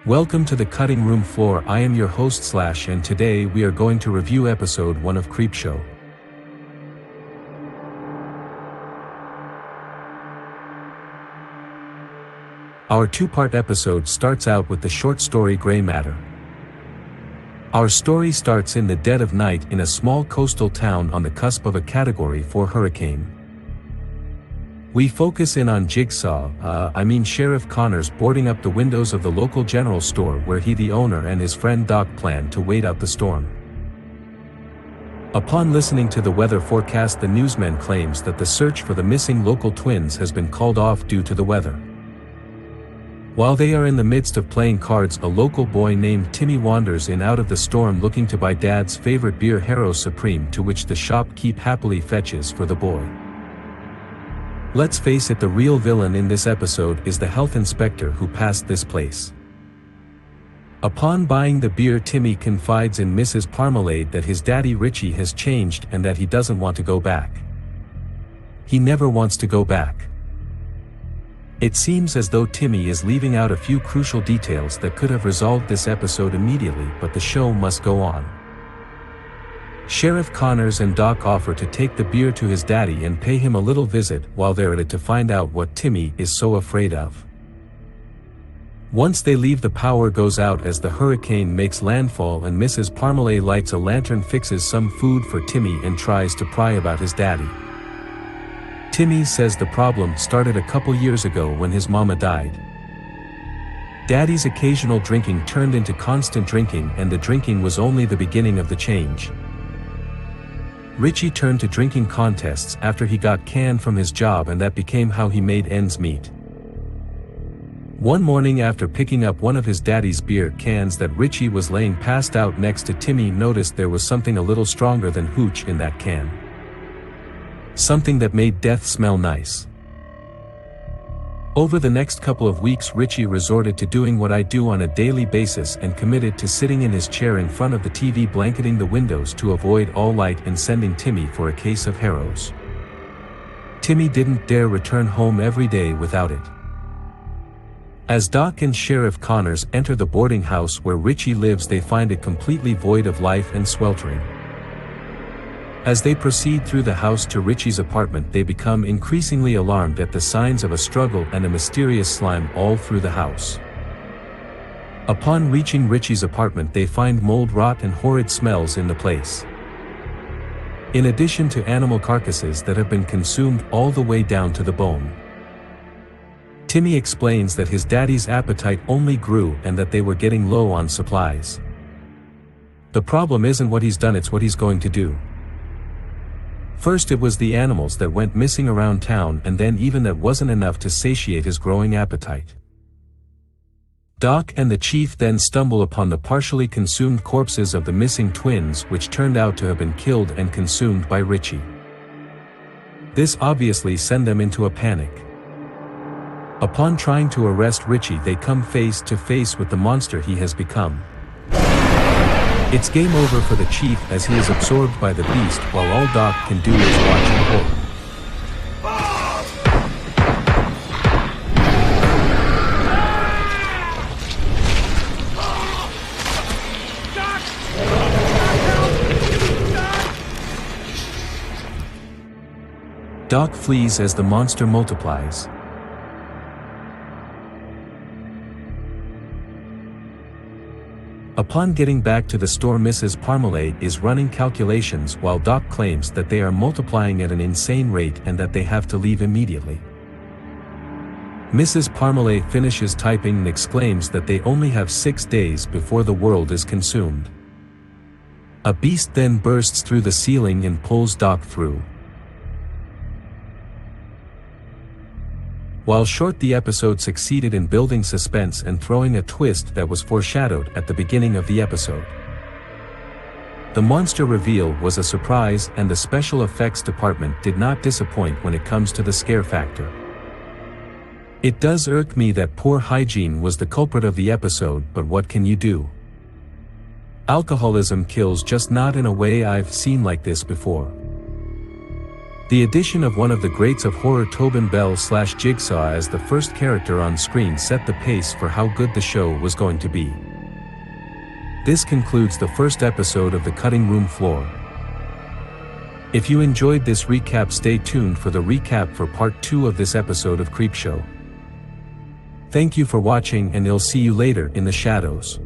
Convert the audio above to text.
Welcome to the cutting room floor. I am your host Slash, and today we are going to review episode 1 of Creepshow. Our two-part episode starts out with the short story Gray Matter. Our story starts in the dead of night in a small coastal town on the cusp of a Category 4 hurricane. We focus in on Sheriff Connors boarding up the windows of the local general store where he, the owner, and his friend Doc plan to wait out the storm. Upon listening to the weather forecast, the newsman claims that the search for the missing local twins has been called off due to the weather. While they are in the midst of playing cards, a local boy named Timmy wanders in out of the storm looking to buy Dad's favorite beer, Hero Supreme, to which the shopkeep happily fetches for the boy. Let's face it, the real villain in this episode is the health inspector who passed this place. Upon buying the beer, Timmy confides in Mrs. Parmalee that his daddy Richie has changed and that he doesn't want to go back. He never wants to go back. It seems as though Timmy is leaving out a few crucial details that could have resolved this episode immediately, but the show must go on. Sheriff Connors and Doc offer to take the beer to his daddy and pay him a little visit while they're at it to find out what Timmy is so afraid of. Once they leave, the power goes out as the hurricane makes landfall and Mrs. Parmalee lights a lantern, fixes some food for Timmy, and tries to pry about his daddy. Timmy says the problem started a couple years ago when his mama died. Daddy's occasional drinking turned into constant drinking, and the drinking was only the beginning of the change. Richie turned to drinking contests after he got canned from his job, and that became how he made ends meet. One morning, after picking up one of his daddy's beer cans that Richie was laying passed out next to, Timmy noticed there was something a little stronger than hooch in that can. Something that made death smell nice. Over the next couple of weeks, Richie resorted to doing what I do on a daily basis and committed to sitting in his chair in front of the TV, blanketing the windows to avoid all light, and sending Timmy for a case of Heroes. Timmy didn't dare return home every day without it. As Doc and Sheriff Connors enter the boarding house where Richie lives, they find it completely void of life and sweltering. As they proceed through the house to Richie's apartment, they become increasingly alarmed at the signs of a struggle and a mysterious slime all through the house. Upon reaching Richie's apartment, they find mold, rot, and horrid smells in the place. In addition to animal carcasses that have been consumed all the way down to the bone. Timmy explains that his daddy's appetite only grew and that they were getting low on supplies. The problem isn't what he's done, it's what he's going to do. First it was the animals that went missing around town, and then even that wasn't enough to satiate his growing appetite. Doc and the chief then stumble upon the partially consumed corpses of the missing twins, which turned out to have been killed and consumed by Richie. This obviously sent them into a panic. Upon trying to arrest Richie, they come face to face with the monster he has become. It's game over for the chief as he is absorbed by the beast, while all Doc can do is watch in horror. Doc flees as the monster multiplies. Upon getting back to the store, Mrs. Parmalee is running calculations while Doc claims that they are multiplying at an insane rate and that they have to leave immediately. Mrs. Parmalee finishes typing and exclaims that they only have 6 days before the world is consumed. A beast then bursts through the ceiling and pulls Doc through. While short, the episode succeeded in building suspense and throwing a twist that was foreshadowed at the beginning of the episode. The monster reveal was a surprise, and the special effects department did not disappoint when it comes to the scare factor. It does irk me that poor hygiene was the culprit of the episode, but what can you do? Alcoholism kills, just not in a way I've seen like this before. The addition of one of the greats of horror, Tobin Bell/Jigsaw, as the first character on screen set the pace for how good the show was going to be. This concludes the first episode of The Cutting Room Floor. If you enjoyed this recap, stay tuned for the recap for part 2 of this episode of Creepshow. Thank you for watching, and I'll see you later in the shadows.